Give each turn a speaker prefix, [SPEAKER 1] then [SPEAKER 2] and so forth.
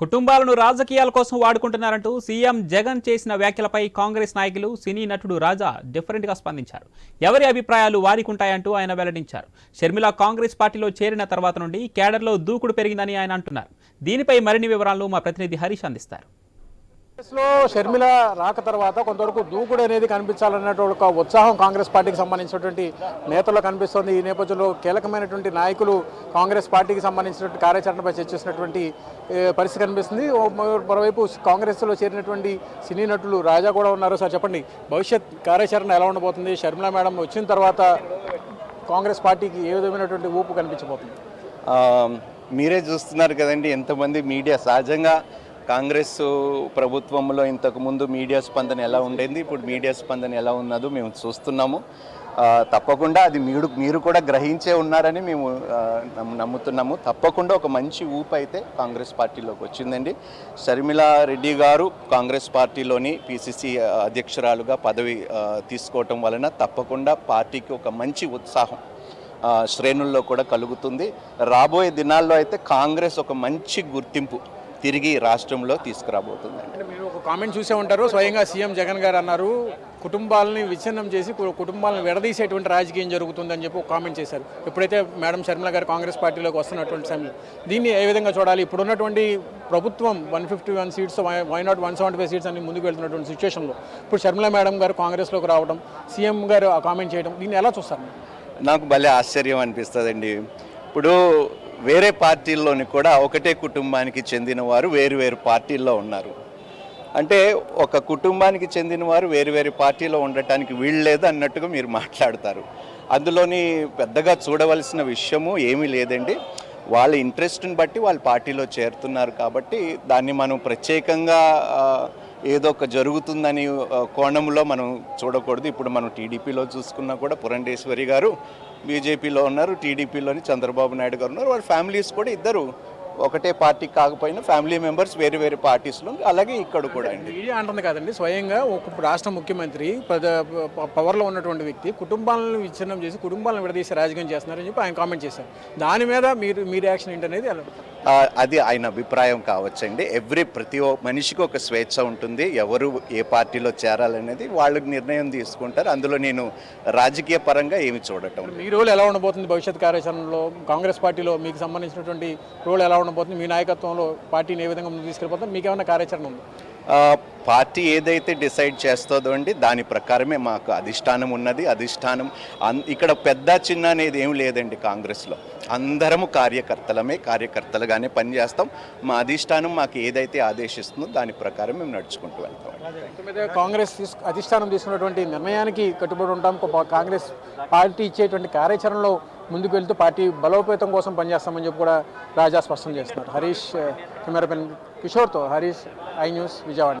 [SPEAKER 1] కుటుంబాలను రాజకీయాల కోసం వాడుకుంటున్నారంటూ సీఎం జగన్ చేసిన వ్యాఖ్యలపై కాంగ్రెస్ నాయకులు సినీ నటుడు రాజా డిఫరెంట్గా స్పందించారు. ఎవరి అభిప్రాయాలు వారికి ఉంటాయంటూ ఆయన వెల్లడించారు. షర్మిల కాంగ్రెస్ పార్టీలో చేరిన తర్వాత నుండి కేడర్లో దూకుడు పెరిగిందని ఆయన అంటున్నారు. దీనిపై మరిన్ని వివరాలు మా ప్రతినిధి హరీష్ అందిస్తారు.
[SPEAKER 2] షర్మిల రాక తర్వాత కొంతవరకు దూకుడు అనేది కనిపించాలన్నటువంటి ఒక ఉత్సాహం కాంగ్రెస్ పార్టీకి సంబంధించినటువంటి నేతల్లో కనిపిస్తోంది. ఈ నేపథ్యంలో కీలకమైనటువంటి నాయకులు కాంగ్రెస్ పార్టీకి సంబంధించినటువంటి కార్యాచరణపై చర్చిస్తున్నటువంటి పరిస్థితి కనిపిస్తుంది. మరోవైపు కాంగ్రెస్లో చేరినటువంటి సినీ నటులు రాజా కూడా ఉన్నారు. సార్ చెప్పండి, భవిష్యత్ కార్యాచరణ ఎలా ఉండబోతుంది? షర్మిల మేడం వచ్చిన తర్వాత కాంగ్రెస్ పార్టీకి ఏ విధమైనటువంటి ఊపు కనిపించబోతుంది?
[SPEAKER 3] మీరే చూస్తున్నారు కదండి, ఎంతమంది మీడియా. సహజంగా కాంగ్రెస్ ప్రభుత్వంలో ఇంతకుముందు మీడియా స్పందన ఎలా ఉండేది, ఇప్పుడు మీడియా స్పందన ఎలా ఉన్నదో మేము చూస్తున్నాము. తప్పకుండా అది మీరు కూడా గ్రహించే ఉన్నారని మేము నమ్ముతున్నాము. తప్పకుండా ఒక మంచి ఊపు అయితే కాంగ్రెస్ పార్టీలోకి వచ్చిందండి. షర్మిల రెడ్డి గారు కాంగ్రెస్ పార్టీలోని పిసిసి అధ్యక్షురాలుగా పదవి తీసుకోవటం వలన తప్పకుండా పార్టీకి ఒక మంచి ఉత్సాహం శ్రేణుల్లో కూడా కలుగుతుంది. రాబోయే దినాల్లో అయితే కాంగ్రెస్ ఒక మంచి గుర్తింపు తిరిగి రాష్ట్రంలో తీసుకురాబోతుంది.
[SPEAKER 2] అంటే మీరు ఒక కామెంట్ చూసే ఉంటారు, స్వయంగా సీఎం జగన్ గారు అన్నారు, కుటుంబాలని విచ్ఛిన్నం చేసి కుటుంబాలను విడదీసేటువంటి రాజకీయం జరుగుతుందని చెప్పి ఒక కామెంట్ చేశారు. ఎప్పుడైతే మేడం షర్మిల గారు కాంగ్రెస్ పార్టీలోకి వస్తున్నటువంటి సమయం, దీన్ని ఏ విధంగా చూడాలి? ఇప్పుడున్నటువంటి ప్రభుత్వం 151 సీట్స్, వై నాట్ 175 సీట్స్ అని ముందుకు వెళ్తున్నటువంటి సిచ్యువేషన్లో ఇప్పుడు షర్మిల మేడం గారు కాంగ్రెస్లోకి రావడం, సీఎం గారు ఆ కామెంట్ చేయడం, దీన్ని ఎలా చూస్తారు?
[SPEAKER 3] నాకు భలే ఆశ్చర్యం అనిపిస్తుందండి. ఇప్పుడు వేరే పార్టీల్లోని కూడా ఒకటే కుటుంబానికి చెందిన వారు వేరు పార్టీల్లో ఉన్నారు. అంటే ఒక కుటుంబానికి చెందిన వారు వేరు పార్టీలో ఉండటానికి వీల్లేదు అన్నట్టుగా మీరు మాట్లాడతారు. అందులోని పెద్దగా చూడవలసిన విషయము ఏమీ లేదండి. వాళ్ళ ఇంట్రెస్ట్ని బట్టి వాళ్ళ పార్టీలో చేరుతున్నారు కాబట్టి దాన్ని మనం ప్రత్యేకంగా ఏదో ఒక జరుగుతుందని కోణంలో మనం చూడకూడదు. ఇప్పుడు మనం టీడీపీలో చూసుకున్నా కూడా పురంధేశ్వరి గారు బీజేపీలో ఉన్నారు, టీడీపీలోని చంద్రబాబు నాయుడు గారు ఉన్నారు. వాళ్ళ ఫ్యామిలీస్ కూడా ఇద్దరు ఒకటే పార్టీ కాకపోయినా ఫ్యామిలీ మెంబర్స్ వేరు పార్టీస్లో, అలాగే ఇక్కడ కూడా అండి.
[SPEAKER 2] మీడియా అంటుంది కదండి, స్వయంగా ఒక రాష్ట్ర ముఖ్యమంత్రి పవర్లో ఉన్నటువంటి వ్యక్తి కుటుంబాలను విచ్ఛిన్నం చేసి కుటుంబాలను విడదీసి రాజకీయం చేస్తున్నారని చెప్పి ఆయన కామెంట్ చేశారు. దాని మీద మీ రియాక్షన్ ఏంటనేది?
[SPEAKER 3] అది ఆయన అభిప్రాయం కావచ్చండి. ప్రతి మనిషికి ఒక స్వేచ్ఛ ఉంటుంది. ఎవరు ఏ పార్టీలో చేరాలనేది వాళ్ళు నిర్ణయం తీసుకుంటారు. అందులో నేను రాజకీయ పరంగా ఏమి చూడటం.
[SPEAKER 2] మీ రోల్ ఎలా ఉండబోతుంది భవిష్యత్ కార్యాచరణలో? కాంగ్రెస్ పార్టీలో మీకు సంబంధించినటువంటి రోల్ ఎలా ఉండబోతుంది? మీ నాయకత్వంలో పార్టీని ఏ విధంగా ముందుకు తీసుకెళ్ళిపోతుంది? మీకు ఏమైనా కార్యాచరణ ఉంది?
[SPEAKER 3] పార్టీ ఏదైతే డిసైడ్ చేస్తుందో అండి దాని ప్రకారమే మాకు అధిష్టానం ఉన్నది. అధిష్టానం ఇక్కడ పెద్ద చిన్న అనేది ఏం లేదండి. కాంగ్రెస్లో అందరము కార్యకర్తలుగానే పనిచేస్తాం. మా అధిష్టానం మాకు ఏదైతే ఆదేశిస్తుందో దాని ప్రకారం మేము నడుచుకుంటూ వెళ్తాం.
[SPEAKER 2] కాంగ్రెస్ అధిష్టానం తీసుకున్నటువంటి నిర్ణయానికి కట్టుబడి ఉంటాం. కాంగ్రెస్ పార్టీ ఇచ్చేటువంటి కార్యాచరణలో ముందుకు వెళ్తూ పార్టీ బలోపేతం కోసం పనిచేస్తామని చెప్పి కూడా రాజా స్పష్టం చేస్తున్నారు. హరీష్, కెమెరామెన్ కిషోర్తో హరీష్, ఐ న్యూస్, విజయవాడ.